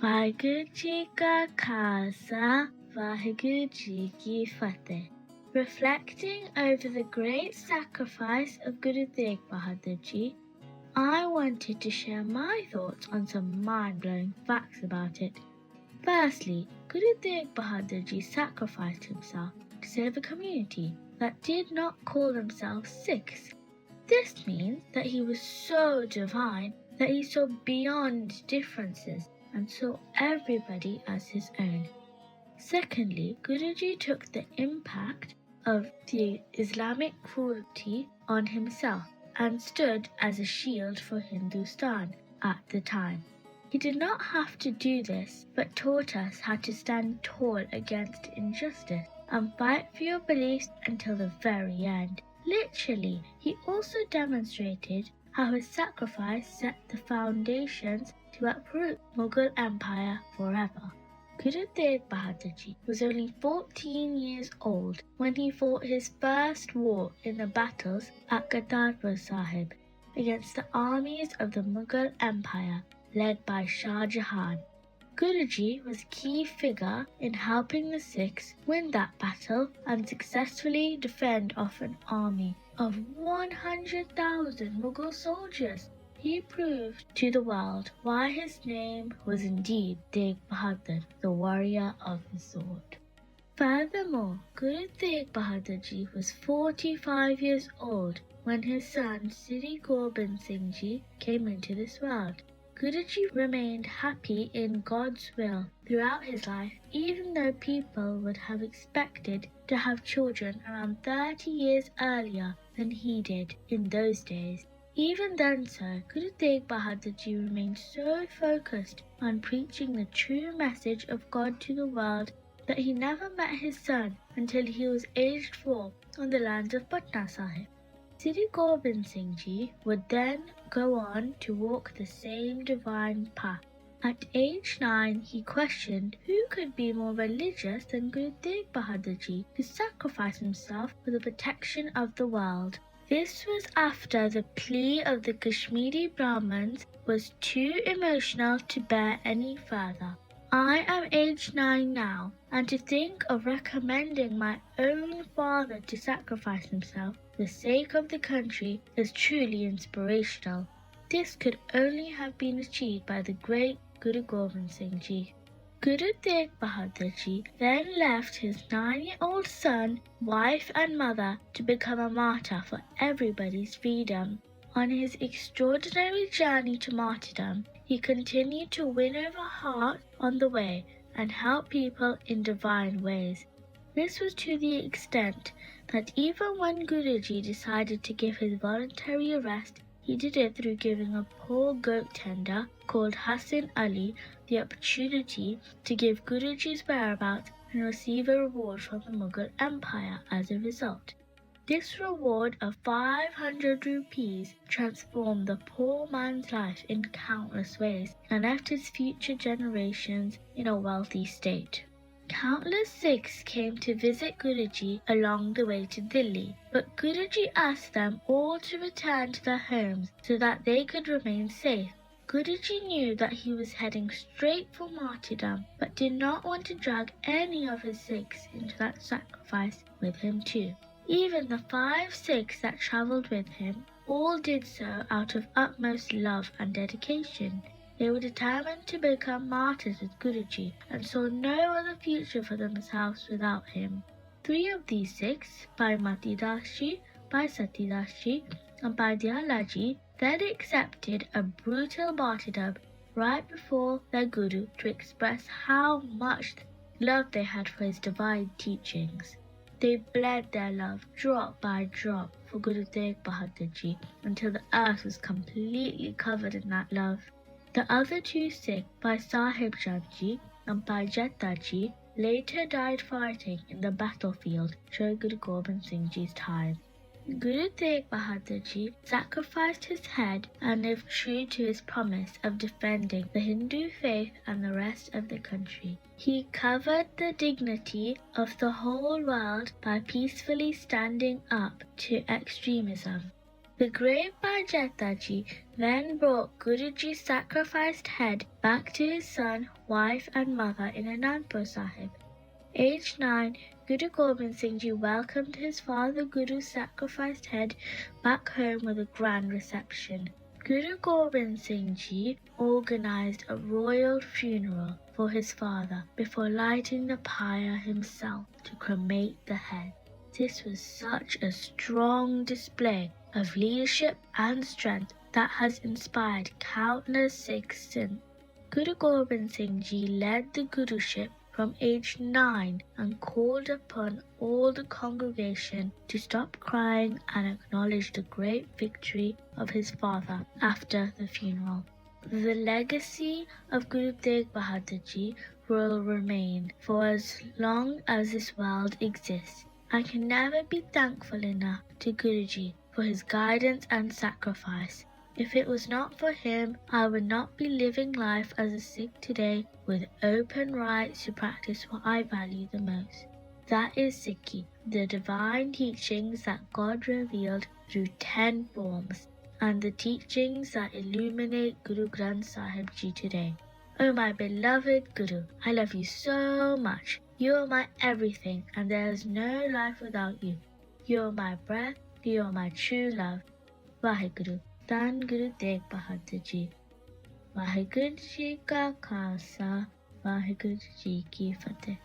Vaheguru Ji Ka Khalsa, Vaheguru Ji Ki Fateh. Reflecting over the great sacrifice of Guru Tegh Bahadar Ji, I wanted to share my thoughts on some mind-blowing facts about it. Firstly, Guru Tegh Bahadar Ji sacrificed himself to save a community that did not call themselves Sikhs. This means that he was so divine that he saw beyond differences and saw everybody as his own. Secondly, Guruji took the impact of the Islamic cruelty on himself and stood as a shield for Hindustan at the time. He did not have to do this, but taught us how to stand tall against injustice and fight for your beliefs until the very end. Literally, he also demonstrated how his sacrifice set the foundations to uproot Mughal Empire forever. Guru Tegh Bahadar Ji was only 14 years old when he fought his first war in the battles at Kartar Sahib against the armies of the Mughal Empire led by Shah Jahan. Guruji was a key figure in helping the Sikhs win that battle and successfully defend off an army of 100,000 Mughal soldiers. He proved to the world why his name was indeed Tegh Bahadar, the warrior of the sword. Furthermore, Guru Tegh Bahadar Ji was 45 years old when his son Sri Gobind Singh Ji came into this world. Guruji remained happy in God's will throughout his life, even though people would have expected to have children around 30 years earlier than he did in those days. Even then Guru Tegh Bahadar Ji remained so focused on preaching the true message of God to the world that he never met his son until he was aged 4 on the lands of Patna Sahib. Sri Gobind Singh Ji would then go on to walk the same divine path. At age 9, he questioned who could be more religious than Guru Tegh Bahadar Ji to sacrifice himself for the protection of the world. This was after the plea of the Kashmiri Brahmins was too emotional to bear any further. I am age 9 now, and to think of recommending my own father to sacrifice himself for the sake of the country is truly inspirational. This could only have been achieved by the great Guru Gobind Singh Ji. Guru Tegh Bahadar Ji then left his 9-year-old son, wife and mother to become a martyr for everybody's freedom. On his extraordinary journey to martyrdom, he continued to win over hearts on the way and help people in divine ways. This was to the extent that even when Guruji decided to give his voluntary arrest, he did it through giving a poor goat tender called Hassan Ali the opportunity to give Guruji's whereabouts and receive a reward from the Mughal Empire as a result. This reward of 500 rupees transformed the poor man's life in countless ways and left his future generations in a wealthy state. Countless Sikhs came to visit Guruji along the way to Delhi, but Guruji asked them all to return to their homes so that they could remain safe. Guruji knew that he was heading straight for martyrdom, but did not want to drag any of his Sikhs into that sacrifice with him too. Even the 5 Sikhs that travelled with him all did so out of utmost love and dedication. They were determined to become martyrs with Guruji and saw no other future for themselves without him. 3 of these Sikhs, Bhai Mati Das Ji, Bhai Sati Das Ji, and Bhai Diyala Ji, then accepted a brutal martyrdom right before their Guru to express how much love they had for his divine teachings. They bled their love drop by drop for Guru Tegh Bahadar Ji until the earth was completely covered in that love. The other 2 Sikhs, Bhai Sahib Chand Ji and Bhai Jatha Ji, later died fighting in the battlefield during Guru Gobind Singh Ji's time. Guru Tegh Bahadar Ji sacrificed his head and lived true to his promise of defending the Hindu faith and the rest of the country. He covered the dignity of the whole world by peacefully standing up to extremism. The great Jatha Ji then brought Guruji's sacrificed head back to his son, wife and mother in Anandpur Sahib. Aged 9, Guru Gobind Singh Ji welcomed his father Guru's sacrificed head back home with a grand reception. Guru Gobind Singh Ji organized a royal funeral for his father before lighting the pyre himself to cremate the head. This was such a strong display of leadership and strength that has inspired countless Sikhs since. Guru Gobind Singh Ji led the Guruship from age 9 and called upon all the congregation to stop crying and acknowledge the great victory of his father after the funeral. The legacy of Guru Tegh Bahadar Ji will remain for as long as this world exists. I can never be thankful enough to Guruji for his guidance and sacrifice. If it was not for him, I would not be living life as a Sikh today with open rights to practice what I value the most. That is Sikhi, the divine teachings that God revealed through 10 forms, and the teachings that illuminate Guru Granth Sahib Ji today. Oh my beloved Guru, I love you so much. You are my everything, and there is no life without you. You are my breath, you are my true love. Vaheguru. ਧੰਨ ਗੁਰੂ ਤੇਗ ਬਹਾਦਰ ਜੀ। ਵਾਹਿਗੁਰੂ ਜੀ ਕਾ ਖਾਲਸਾ, ਵਾਹਿਗੁਰੂ ਜੀ ਕੀ ਫਤਿਹ।